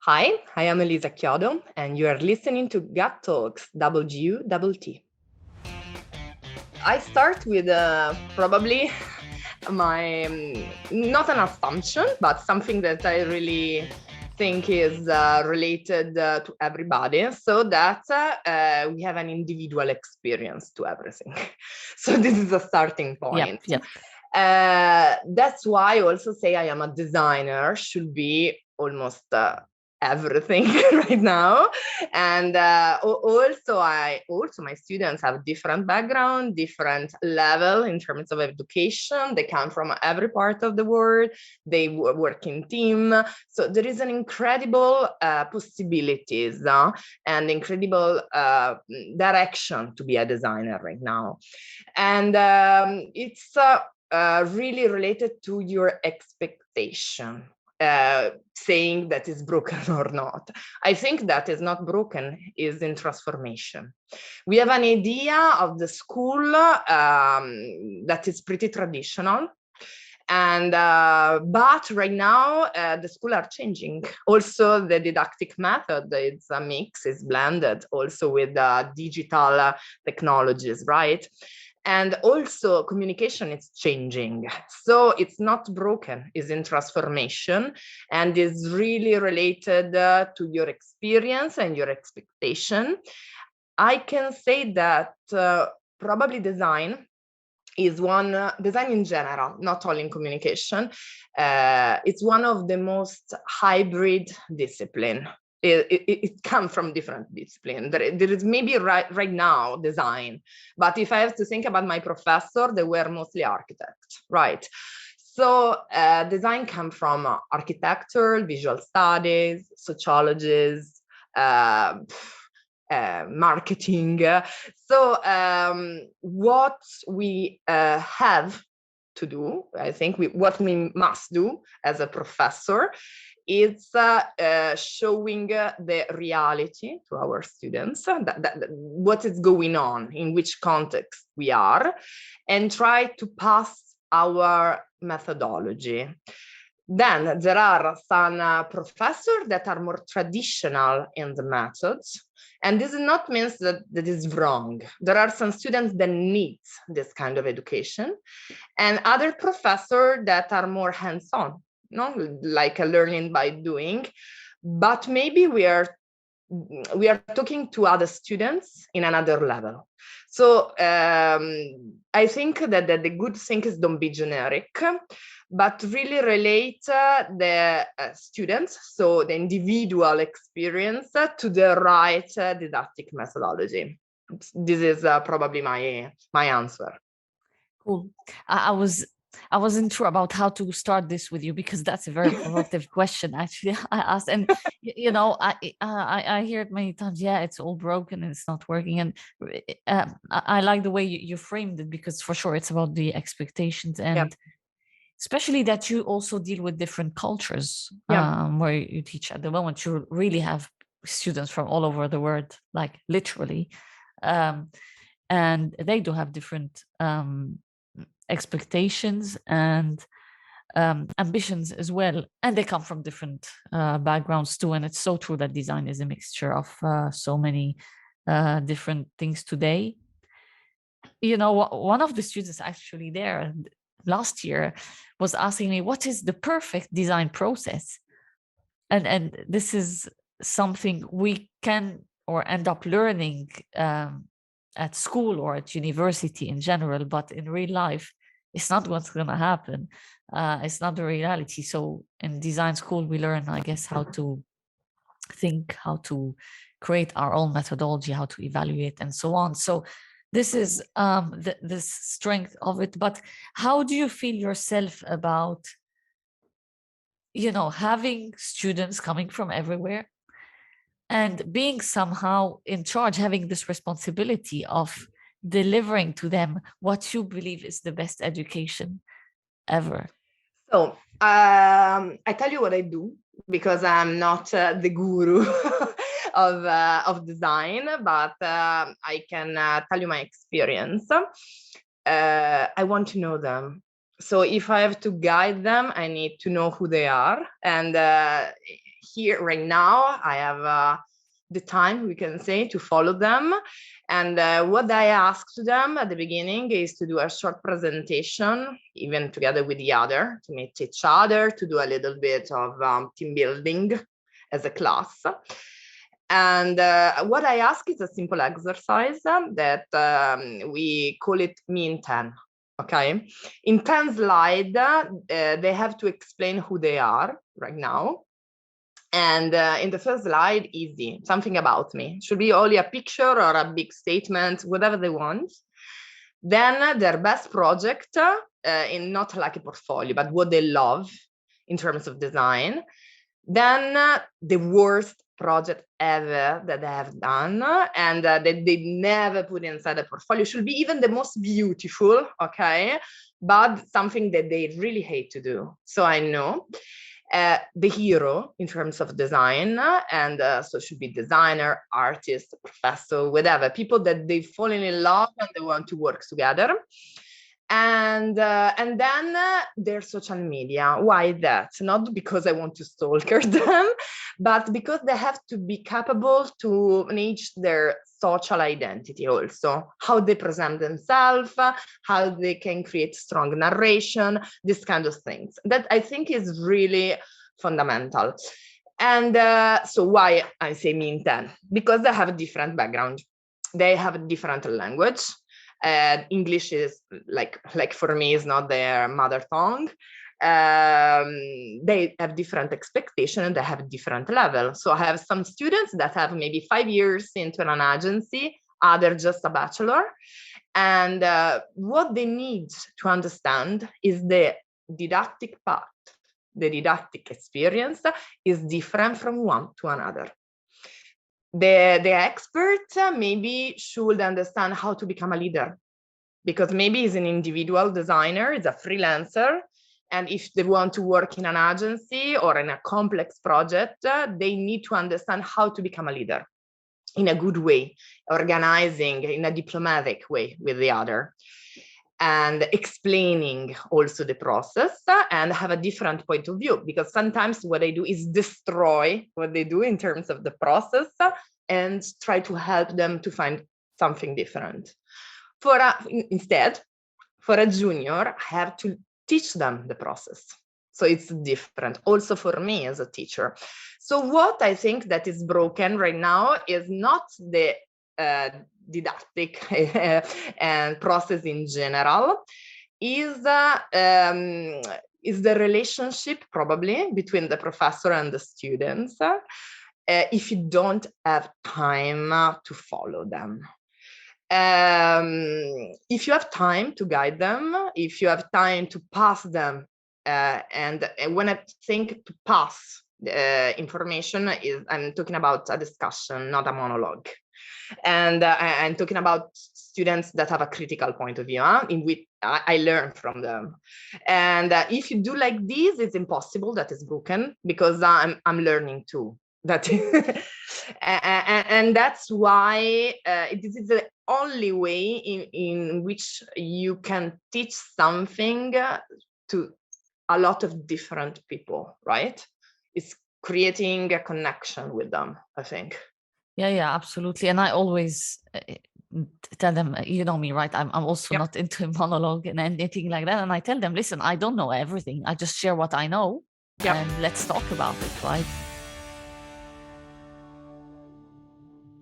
Hi, I am Elisa Chiodo, and you are listening to Gut Talks WGU. I start with probably my, not an assumption, but something that I really think is related to everybody, so that we have an individual experience to everything. So this is a starting point. Yep. That's why I also say I am a designer, should be almost everything right now. And also my students have different background, different level in terms of education. They come from every part of the world. They work in team. So there is an incredible possibilities and incredible direction to be a designer right now. And it's really related to your expectation. Saying that is broken or not. I think that is not broken, is in transformation. We have an idea of the school that is pretty traditional. And but right now the school are changing. Also the didactic method, it's a mix, is blended also with digital technologies, right? And also communication is changing. So it's not broken, it's in transformation, and is really related to your experience and your expectation. I can say that probably design is design in general, not only in communication. It's one of the most hybrid discipline. It comes from different disciplines. There is maybe right now design, but if I have to think about my professor, they were mostly architects, right? So design comes from architecture, visual studies, sociologies, marketing. So what we have to do, I think what we must do as a professor, is showing the reality to our students, what is going on, in which context we are, and try to pass our methodology. Then there are some professors that are more traditional in the methods, and this not means that is wrong. There are some students that need this kind of education, and other professors that are more hands-on, like a learning by doing. But maybe we are talking to other students in another level. So I think that the good thing is don't be generic, but really relate the students, so the individual experience, to the right didactic methodology. This is probably my answer. Cool. I wasn't sure about how to start this with you, because that's a very provocative question, actually. I asked, and I hear it many times. Yeah, it's all broken and it's not working. And I like the way you framed it, because for sure it's about the expectations, and especially that you also deal with different cultures, where you teach. At the moment, you really have students from all over the world, like literally, and they do have different expectations and ambitions as well, and they come from different backgrounds too. And it's so true that design is a mixture of so many different things today. One of the students actually there last year was asking me, what is the perfect design process? And this is something we can or end up learning at school or at university in general, but in real life it's not what's going to happen. It's not the reality. So in design school we learn, I guess, how to think, how to create our own methodology, how to evaluate, and so on. So this is the strength of it. But how do you feel yourself about having students coming from everywhere and being somehow in charge, having this responsibility of delivering to them what you believe is the best education ever? So I tell you what I do, because I'm not the guru of design, but I can tell you my experience. I want to know them. So if I have to guide them, I need to know who they are. And here right now, I have the time, we can say, to follow them. And what I asked to them at the beginning is to do a short presentation, even together with the other, to meet each other, to do a little bit of team building as a class. And what I ask is a simple exercise that we call it Me in 10. Okay, in 10 slides, they have to explain who they are right now. And in the first slide, easy, something about me. Should be only a picture or a big statement, whatever they want. Then their best project, in not like a portfolio, but what they love in terms of design. Then the worst project ever that they have done and that they never put inside a portfolio. Should be even the most beautiful, okay, but something that they really hate to do. So I know the hero in terms of design, and so it should be designer, artist, professor, whatever, people that they've fallen in love and they want to work together. And then their social media. Why that? Not because I want to stalker them, but because they have to be capable to manage their social identity also, how they present themselves, how they can create strong narration, this kind of things. That I think is really fundamental. And so why I say Me in 10? Because they have a different background. They have a different language. English is like for me is not their mother tongue. They have different expectation and they have a different level. So I have some students that have maybe 5 years into an agency, other just a bachelor. And what they need to understand is the didactic part. The didactic experience is different from one to another. The expert maybe should understand how to become a leader, because maybe he's an individual designer, he's a freelancer, and if they want to work in an agency or in a complex project, they need to understand how to become a leader in a good way, organizing in a diplomatic way with the other, and explaining also the process and have a different point of view, because sometimes what I do is destroy what they do in terms of the process and try to help them to find something different. Instead, for a junior, I have to teach them the process. So it's different also for me as a teacher. So what I think that is broken right now is not the didactic and process in general, is the relationship probably between the professor and the students, if you don't have time to follow them. If you have time to guide them, if you have time to pass them, and when I think to pass information, I'm talking about a discussion, not a monologue. And I'm talking about students that have a critical point of view, in which I learn from them. And if you do like this, it's impossible, that is broken, because I'm learning too. That and that's why this is the only way in which you can teach something to a lot of different people, right? It's creating a connection with them, I think. Yeah, absolutely. And I always tell them, you know me, right? I'm also not into monologue and anything like that. And I tell them, listen, I don't know everything. I just share what I know, and let's talk about it, right?